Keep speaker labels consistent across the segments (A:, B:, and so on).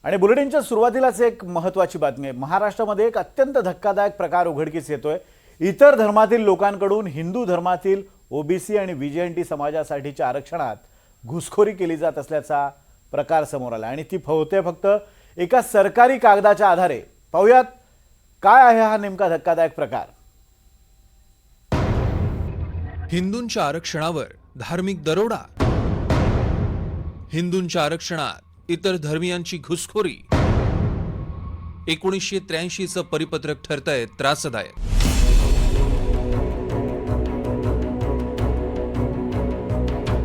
A: आणि बुलेटिनच्या सुरुवातीलाच एक महत्त्वाची बातमी आहे। महाराष्ट्रामध्ये एक अत्यंत धक्कादायक प्रकार उघडकीस येतोय। इतर धर्मातील लोकांकडून हिंदू धर्मातील ओबीसी आणि व्हीजेएनटी समाजासाठीच्या आरक्षणात घुसखोरी केली जात असल्याचा प्रकार समोर आला आणि ती होते फक्त एका सरकारी कागदाच्या आधारे। पाहूयात काय आहे हा नेमका धक्कादायक प्रकार।
B: हिंदूंच्या आरक्षणावर धार्मिक दरोडा, हिंदूंच्या आरक्षणात इतर धर्मियांची घुसखोरी। 1983चं परिपत्रक ठरतंय त्रासदायक।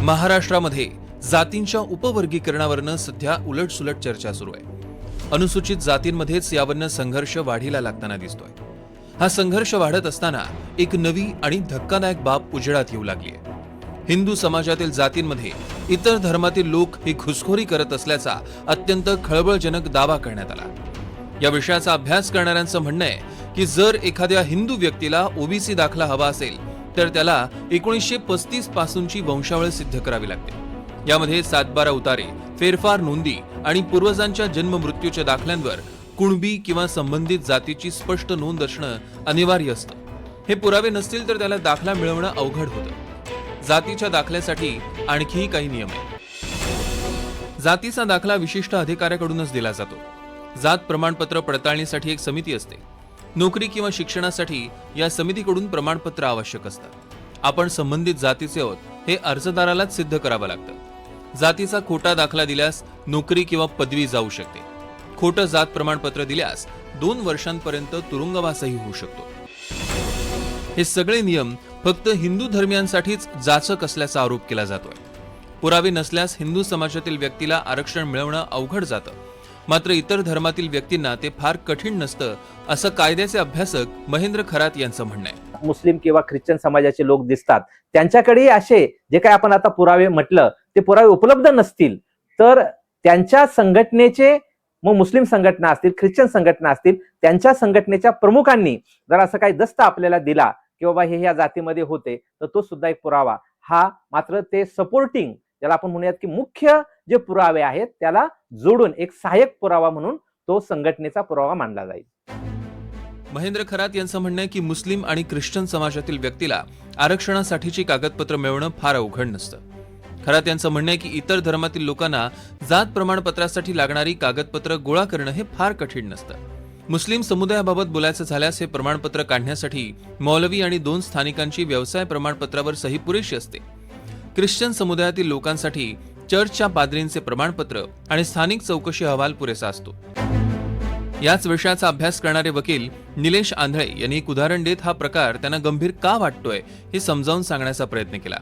B: महाराष्ट्रामध्ये जातींच्या उपवर्गीकरणावरनं सध्या उलटसुलट चर्चा सुरू आहे। अनुसूचित जातींमध्येच यावरनं संघर्ष वाढीला लागताना दिसतोय। हा संघर्ष वाढत असताना एक नवी आणि धक्कादायक बाब उजेडात येऊ लागली आहे। हिंदू समाजातील जातींमध्ये इतर धर्मातील लोक ही घुसखोरी करत असल्याचा अत्यंत खळबळजनक दावा करण्यात आला। या विषयाचा अभ्यास करणाऱ्यांचं म्हणणं आहे की जर एखाद्या हिंदू व्यक्तीला ओबीसी दाखला हवा असेल तर त्याला 1935 पासूनची वंशावळ सिद्ध करावी लागते। यामध्ये 7-12 उतारे, फेरफार नोंदी आणि पूर्वजांच्या जन्म मृत्यूच्या दाखल्यांवर कुणबी किंवा संबंधित जातीची स्पष्ट नोंद असणं अनिवार्य असतं। हे पुरावे नसतील तर त्याला दाखला मिळवणं अवघड होतं। जातीच्या दाखल्यासाठी आणखीही काही नियम आहेत। जातीचा दाखला विशिष्ट अधिकाऱ्याकडूनच दिला जातो। जात प्रमाणपत्र पडताळणीसाठी एक समिती असते। नोकरी किंवा शिक्षणासाठी या समितीकडून प्रमाणपत्र आवश्यक असतं। आपण संबंधित जातीचे आहोत हे अर्जदारालाच सिद्ध करावं लागतं। जातीचा खोटा दाखला दिल्यास नोकरी किंवा पदवी जाऊ शकते। खोटं जात प्रमाणपत्र दिल्यास 2 वर्षांपर्यंत तुरुंगवासही होऊ शकतो। हे सगळे नियम फक्त हिंदू धर्मियांसाठीच जाचक असल्याचा आरोप केला जातोय। पुरावे नसल्यास हिंदू समाजातील व्यक्तीला आरक्षण मिळवणं अवघड जातं। मात्र इतर धर्मातील व्यक्तींना ते फार कठीण नसतं असं कायद्याचे अभ्यासक महेंद्र खरात यांचं म्हणणं आहे।
C: मुस्लिम किंवा ख्रिश्चन समाजाचे लोक दिसतात, त्यांच्याकडे असे जे काही आपण आता पुरावे म्हटलं ते पुरावे उपलब्ध नसतील तर त्यांच्या संघटनेचे, मग मुस्लिम संघटना असतील, ख्रिश्चन संघटना असतील, त्यांच्या संघटनेच्या प्रमुखांनी जर असं काही दस्त आपल्याला दिला की बाबा हे या जातीमध्ये होते तर तो सुद्धा एक पुरावा। हा मात्र ते सपोर्टिंग, ज्याला आपण म्हणूयात की मुख्य जे पुरावे आहेत त्याला जोडून एक सहाय्यक पुरावा म्हणून तो संघटनेचा पुरावा मानला जाईल।
B: महेंद्र खरात यांचं म्हणणं आहे की मुस्लिम आणि ख्रिश्चन समाजातील व्यक्तीला आरक्षणासाठीची कागदपत्र मिळवणं फार अवघड नसतं। खरात यांचं म्हणणं आहे की इतर धर्मातील लोकांना जात प्रमाणपत्रासाठी लागणारी कागदपत्र गोळा करणं हे फार कठीण नसतं। मुस्लिम समुदायाबाबत बोलायचं झाल्यास हे प्रमाणपत्र काढण्यासाठी मौलवी आणि 2 स्थानिकांची व्यवसाय प्रमाणपत्रावर सही पुरेशी असते। ख्रिश्चन समुदायातील लोकांसाठी चर्चच्या पाद्रींचे प्रमाणपत्र आणि स्थानिक चौकशी अहवाल पुरेसा असतो। याच विषयाचा अभ्यास करणारे वकील निलेश आंधळे यांनी एक उदाहरण देत हा प्रकार त्यांना गंभीर का वाटतोय हे समजावून सांगण्याचा प्रयत्न केला।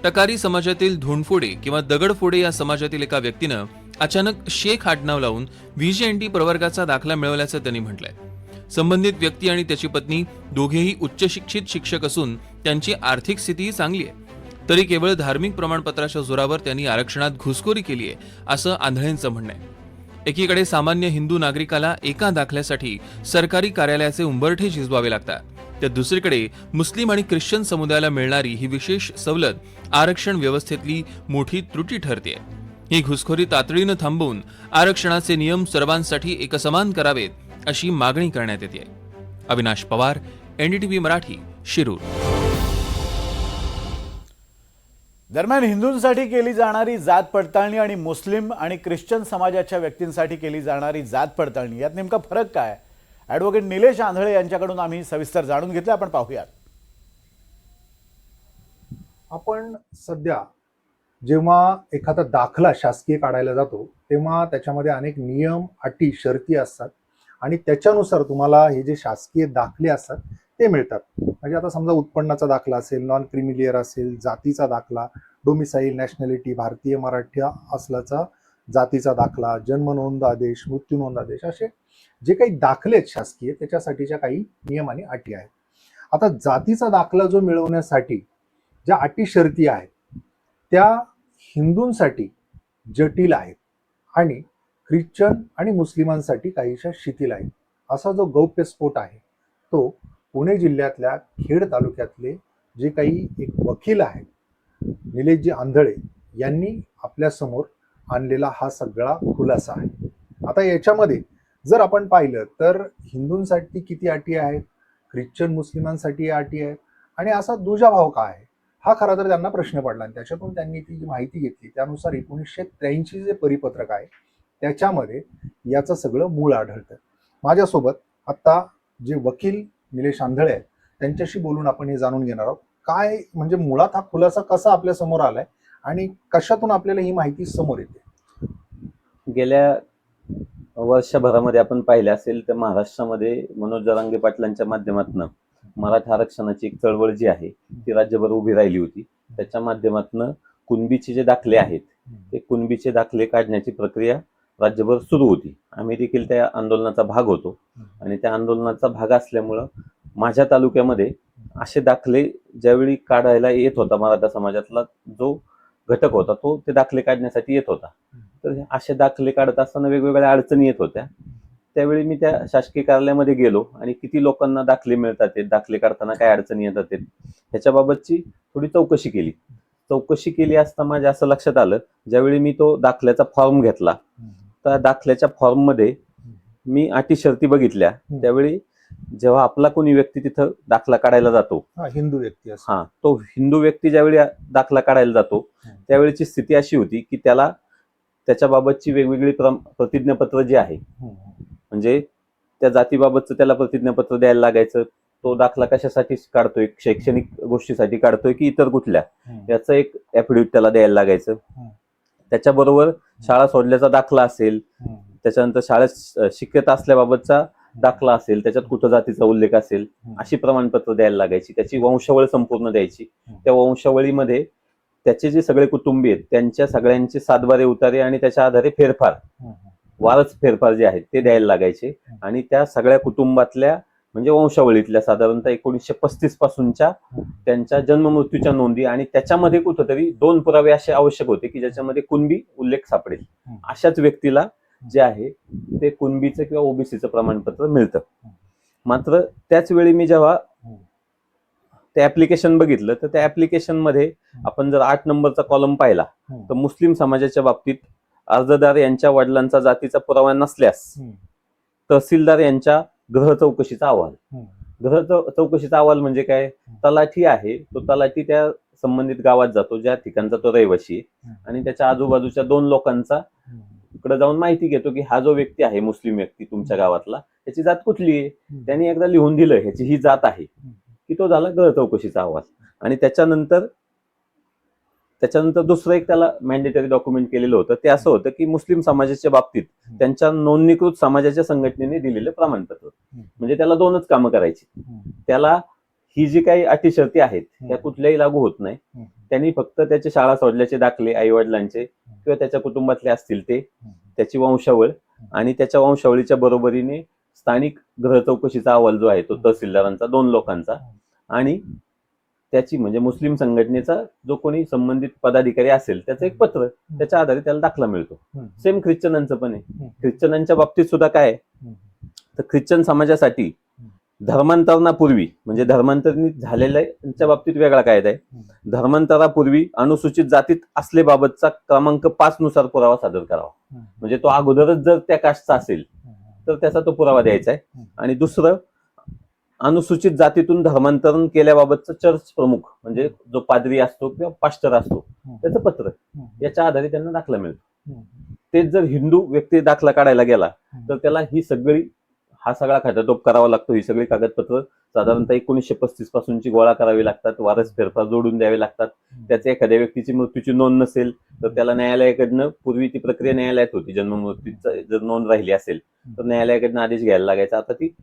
B: टकारी समाजातील धोंडफोडे किंवा दगडफोडे या समाजातील एका व्यक्तीनं अचानक शेख आडनाव लावून व्हीजेएनटी प्रवर्गाचा दाखला मिळवल्याचं त्यांनी म्हटलंय। संबंधित व्यक्ती आणि त्याची पत्नी दोघेही उच्च शिक्षित शिक्षक असून त्यांची आर्थिक स्थितीही चांगली आहे, तरी केवळ धार्मिक प्रमाणपत्राच्या जोरावर त्यांनी आरक्षणात घुसखोरी केली आहे असं आंधळेंचं म्हणणं आहे। एकीकडे सामान्य हिंदू नागरिकाला एका दाखल्यासाठी सरकारी कार्यालयाचे उंबरठे झिजवावे लागतात, तर दुसरीकडे मुस्लिम आणि ख्रिश्चन समुदायाला मिळणारी ही विशेष सवलत आरक्षण व्यवस्थेतली मोठी त्रुटी ठरते। ही घुसखोरी तातडीनं थांबवून आरक्षणाचे नियम सर्वांसाठी एकसमान करावेत अशी मागणी करण्यात येते। अविनाश पवार, एनडीटीव्ही मराठी, शिरूर।
A: दरम्यान हिंदूंसाठी केली जाणारी जात पडताळणी आणि मुस्लिम आणि ख्रिश्चन समाजाच्या व्यक्तींसाठी केली जाणारी जात पडताळणी यात नेमका फरक काय? ॲडव्होकेट निलेश आंधळे यांच्याकडून आम्ही सविस्तर जाणून घेतले। आपण पाहूयात।
D: आपण सध्या जेव्हा एखादा दाखला शासकीय काढायला जातो तेव्हा त्याच्यामध्ये अनेक नियम, अटी, शर्ती असतात आणि त्याच्यानुसार तुम्हाला हे जे शासकीय दाखले असतात ते मिळतात। म्हणजे आता समजा उत्पन्नाचा दाखला असेल, नॉन क्रिमिलियर असेल, जातीचा दाखला, डोमिसाईल, नॅशनॅलिटी, भारतीय मराठी असल्याचा जातीचा दाखला, जन्म नोंद आदेश, मृत्यू नोंद आदेश, असे जे काही दाखले आहेत शासकीय त्याच्यासाठीच्या काही नियम आणि अटी आहेत। आता जातीचा दाखला जो मिळवण्यासाठी ज्या अटी शर्ती आहेत त्या हिंदूंसाठी जटिल आहेत आणि ख्रिश्चन आणि मुस्लिमांसाठी काहीशा शिथिल आहेत। असा जो गौप्यस्फोट आहे तो पुणे जिल्ह्यातल्या खेड तालुक्यातले जे काही एक वकील आहेत निलेशजी आंधळे यांनी आपल्या समोर आणलेला हा सगळा खुलासा आहे। आता याच्यामध्ये जर आपण पाहिलं तर हिंदूंसाठी किती अटी आहेत, ख्रिश्चन मुस्लिमांसाठी अटी आहेत, आणि असा दुजाभाव का आहे, हा खरा तर त्यांना प्रश्न पडला. आणि त्याच्यातून त्यांनी ती जी माहिती घेतली त्यानुसार 1983 जे परिपत्रक आहे त्याच्यामध्ये याचं सगळं मूळ आढळतं. माझ्यासोबत आता जे वकील निलेश आंधळे आहेत त्यांच्याशी बोलून आपण हे जाणून घेणार आहोत, काय म्हणजे मुळात हा खुलासा कसा आपल्या समोर आलाय आणि कशातून आपल्याला ही माहिती समोर येते.
E: गेल्या वर्षभरामध्ये आपण पाहिले असेल तर महाराष्ट्रामध्ये मनोज जरांगे पाटलांच्या माध्यमातून मराठा आरक्षणाची एक चळवळ जी आहे ती राज्यभर उभी राहिली होती. त्याच्या माध्यमातून कुणबीचे जे दाखले आहेत ते कुणबीचे दाखले काढण्याची प्रक्रिया राज्यभर सुरू होती. आम्ही देखील त्या आंदोलनाचा भाग होतो आणि त्या आंदोलनाचा भाग असल्यामुळं माझ्या तालुक्यामध्ये असे दाखले ज्यावेळी काढायला येत होता, मराठा समाजातला जो घटक होता तो ते दाखले काढण्यासाठी येत होता. तर असे दाखले काढत असताना वेगवेगळ्या अडचणी येत होत्या. त्यावेळी मी त्या शासकीय कार्यालयामध्ये गेलो आणि किती लोकांना दाखले मिळतात, दाखले काढताना काय अडचणी येतात ह्याच्याबाबतची थोडी चौकशी केली असता माझ्या असं लक्षात आलं, ज्यावेळी मी तो दाखल्याचा फॉर्म घेतला तर दाखल्याच्या फॉर्ममध्ये मी अटी शर्ती बघितल्या. त्यावेळी जेव्हा आपला कोणी व्यक्ती तिथं दाखला काढायला जातो,
D: हिंदू व्यक्ती असं,
E: तो हिंदू व्यक्ती ज्यावेळी दाखला काढायला जातो त्यावेळीची स्थिती अशी होती की त्याला त्याच्याबाबतची वेगवेगळी प्रतिज्ञापत्र जी आहे, म्हणजे त्या जातीबाबतचं त्याला प्रतिज्ञापत्र द्यायला लागायचं. तो दाखला कशासाठी काढतोय, शैक्षणिक गोष्टीसाठी काढतोय की इतर कुठल्या, याचं एक ऍफिडेव्हिट त्याला द्यायला लागायचं. त्याच्याबरोबर शाळा सोडल्याचा दाखला असेल, त्याच्यानंतर शाळेत शिक्षक असल्याबाबतचा दाखला असेल, त्याच्यात कुठं जातीचा उल्लेख असेल अशी प्रमाणपत्र द्यायला लागायची. त्याची वंशावळ संपूर्ण द्यायची. त्या वंशावळीमध्ये त्याचे जे सगळे कुटुंबीय आहेत त्यांच्या सगळ्यांचे सातबारे उतारे आणि त्याच्या आधारे वारस फेरफार जे आहेत ते द्यायला लागायचे. आणि त्या सगळ्या कुटुंबातल्या म्हणजे वंशावळीतल्या साधारणतः 1935 पासूनच्या त्यांच्या जन्म मृत्यूच्या नोंदी आणि त्याच्यामध्ये कुठंतरी 2 पुरावे असे आवश्यक होते की ज्याच्यामध्ये कुणबी उल्लेख सापडेल. अशाच व्यक्तीला जे आहे ते कुणबीचं किंवा ओबीसीचं प्रमाणपत्र मिळतं. मात्र त्याच वेळी मी जेव्हा ते ऍप्लिकेशन बघितलं तर त्या ऍप्लिकेशन मध्ये आपण जर 8 नंबरचा कॉलम पाहिला तर मुस्लिम समाजाच्या बाबतीत अर्जदार यांच्या वडिलांचा जातीचा पुरावा नसल्यास तहसीलदार यांच्या गृह चौकशीचा अहवाल. गृह चौकशीचा अहवाल म्हणजे काय, तलाठी आहे तो तलाठी त्या संबंधित गावात जातो ज्या ठिकाणचा तो रहिवाशी आहे आणि त्याच्या आजूबाजूच्या 2 लोकांचा इकडे जाऊन माहिती घेतो की हा जो व्यक्ती आहे मुस्लिम व्यक्ती तुमच्या गावातला त्याची जात कुठली आहे. त्यांनी एकदा लिहून दिलं ह्याची ही जात आहे की तो झाला गृह चौकशीचा अहवाल. आणि त्याच्यानंतर दुसरं एक त्याला मॅन्डेटरी डॉक्युमेंट केलेलं होतं. ते असं होतं की मुस्लिम समाजाच्या बाबतीत त्यांच्या नोंदणीकृत समाजाच्या संघटनेने दिलेलं प्रमाणपत्र. म्हणजे त्याला 2च कामं करायची. त्याला ही जी काही अटी शर्ती आहेत त्या कुठल्याही लागू होत नाही. त्यांनी फक्त त्याचे शाळा सोडल्याचे दाखले आई वडिलांचे किंवा त्याच्या कुटुंबातले असतील ते, त्याची वंशावळ आणि त्याच्या वंशावळीच्या बरोबरीने स्थानिक गृह चौकशीचा अहवाल जो आहे तो तहसीलदारांचा 2 लोकांचा आणि त्याची म्हणजे मुस्लिम संघटनेचा जो कोणी संबंधित पदाधिकारी असेल त्याचं एक पत्र, त्याच्या आधारे त्याला दाखला मिळतो. सेम ख्रिश्चनांचं पण आहे. ख्रिश्चनांच्या बाबतीत सुद्धा काय आहे तर ख्रिश्चन समाजासाठी धर्मांतरणापूर्वी म्हणजे धर्मांतरित झालेल्या बाबतीत वेगळा कायदा आहे. धर्मांतरापूर्वी अनुसूचित जातीत असलेबाबतचा क्रमांक 5 नुसार पुरावा सादर करावा. म्हणजे तो अगोदरच जर त्या कास्टचा असेल तर त्याचा तो पुरावा द्यायचा आहे. आणि दुसरं, अनुसूचित जातीतून धर्मांतरण केल्याबाबतचं चर्च प्रमुख म्हणजे जो पादरी असतो किंवा पास्टर असतो त्याचं पत्र, याच्या आधारे त्यांना दाखला मिळतो. तेच जर हिंदू व्यक्ती दाखला काढायला गेला तर त्याला हा सगळा खाटाटोप करावा लागतो. ही सगळी कागदपत्र साधारणतः 1935 पासूनची गोळा करावी लागतात. वारस फेरफार जोडून द्यावे लागतात. त्याच्या एखाद्या व्यक्तीची मृत्यूची नोंद नसेल तर त्याला न्यायालयाकडनं, पूर्वी ती प्रक्रिया न्यायालयात होती, जन्म मृत्यूची जर नोंद राहिली असेल तर न्यायालयाकडनं आदेश घ्यायला लागायचा. आता ती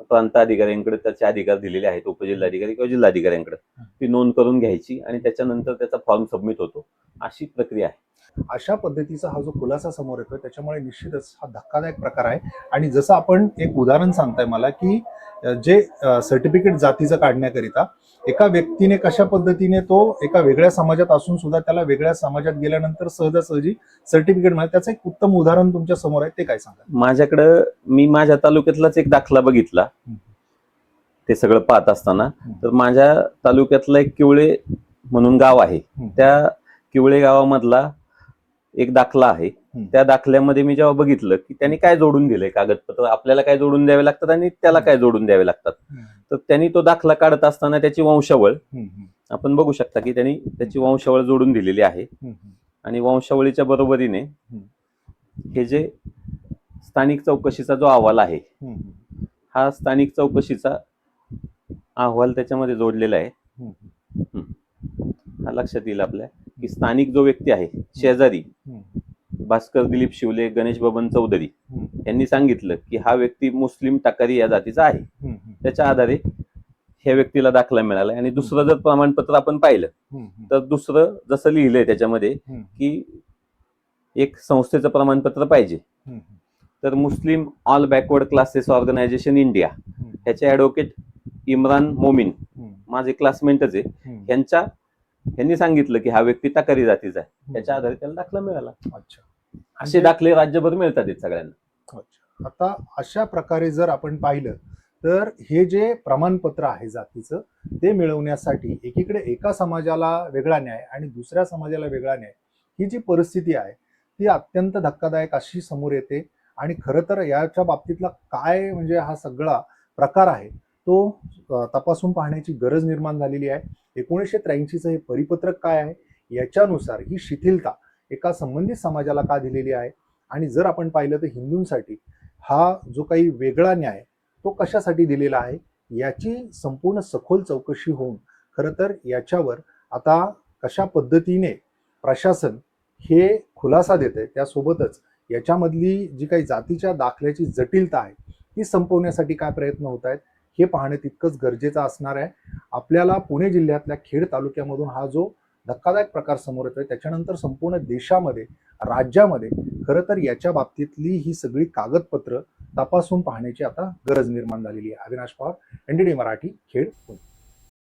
E: प्रांत अधिकाऱ्यांकडे त्याचे अधिकार दिलेले आहेत, उपजिल्हाधिकारी किंवा जिल्हाधिकाऱ्यांकडे ती नोंद करून घ्यायची आणि त्याच्यानंतर त्याचा फॉर्म सबमिट होतो. अशी प्रक्रिया आहे.
D: अशा पद्धतीचा हा जो खुलासा समोर येतोय त्याच्यामुळे निश्चितच हा धक्कादायक प्रकार आहे. आणि जसं आपण एक उदाहरण सांगताय मला की जे सर्टिफिकेट जातीचं काढण्याकरिता एका व्यक्तीने कशा पद्धतीने तो एका वेगळ्या समाजात असून सुद्धा त्याला वेगळ्या समाजात गेल्यानंतर सहजासहजी सर्टिफिकेट मिळालं, त्याचं एक उत्तम उदाहरण तुमच्या समोर आहे, ते काय सांगा.
E: माझ्याकडं मी माझ्या तालुक्यातलाच एक दाखला बघितला ते सगळं पाहत असताना. तर माझ्या तालुक्यातला एक किवळे म्हणून गाव आहे, त्या किवळे गावामधला एक दाखला आहे त्या दाखल्यामध्ये मी जेव्हा बघितलं की त्यांनी काय जोडून दिलंय कागदपत्र, आपल्याला काय जोडून द्यावे लागतात आणि त्याला काय जोडून द्यावे लागतात, तर त्यांनी तो दाखला काढत असताना त्याची वंशावळ आपण बघू शकता की त्यांनी त्याची वंशावळ जोडून दिलेली आहे. आणि वंशावळीच्या बरोबरीने हे जे स्थानिक चौकशीचा जो अहवाल आहे, हा स्थानिक चौकशीचा अहवाल त्याच्यामध्ये जोडलेला आहे. हा लक्षात येईल आपल्या की स्थानिक जो व्यक्ती आहे शेजारी भास्कर दिलीप शिवले, गणेश बबन चौधरी यांनी सांगितलं की हा व्यक्ती मुस्लिम टाकारी या जातीचा आहे. त्याच्या आधारे ह्या व्यक्तीला दाखला मिळाला. आणि दुसरं जर प्रमाणपत्र आपण पाहिलं तर दुसरं जसं लिहिलंय त्याच्यामध्ये की एक संस्थेचं प्रमाणपत्र पाहिजे, तर Muslim all backward classes organisation India ह्याचे ऍडव्होकेट इम्रान मोमीन, माझे क्लासमेटच आहे, यांनी सांगितलं की हा व्यक्ती टाकारी जातीचा आहे. त्याच्या आधारे त्याला दाखला मिळाला.
D: अच्छा.
E: असे दाखले राज्यभर मिळतात सगळ्यांना.
D: अच्छा. आता अशा प्रकारे जर आपण पाहिलं तर हे जे प्रमाणपत्र आहे जातीचं ते मिळवण्यासाठी एकीकडे एका समाजाला वेगळा न्याय आणि दुसऱ्या समाजाला वेगळा न्याय, ही जी परिस्थिती आहे ती अत्यंत धक्कादायक अशी समोर येते. आणि खरं तर याच्या बाबतीतला काय म्हणजे हा सगळा प्रकार आहे तो तपासून पाहण्याची गरज निर्माण झालेली आहे. 1983चं हे परिपत्रक काय आहे, याच्यानुसार ही शिथिलता एका संबंधित समाजाला का दिलेली आहे, आणि जर आपण पाहिलं तर हिंदूंसाठी हा जो काही वेगळा न्याय तो कशासाठी दिलेला आहे, याची संपूर्ण सखोल चौकशी होऊन खरं तर याच्यावर आता कशा पद्धतीने प्रशासन हे खुलासा देत आहे, त्यासोबतच याच्यामधली जी काही जातीच्या दाखल्याची जटिलता आहे ती संपवण्यासाठी काय प्रयत्न होत आहेत हे पाहणं तितकंच गरजेचं असणार आहे. आपल्याला पुणे जिल्ह्यातल्या खेड तालुक्यामधून हा जो धक्कादायक प्रकार समोर येतोय, त्याच्यानंतर संपूर्ण देशामध्ये, राज्यामध्ये खरं तर याच्या बाबतीतली ही सगळी कागदपत्र तपासून पाहण्याची आता गरज निर्माण झालेली आहे. अविनाश पवार, NDTV मराठी, खेड, पुणे.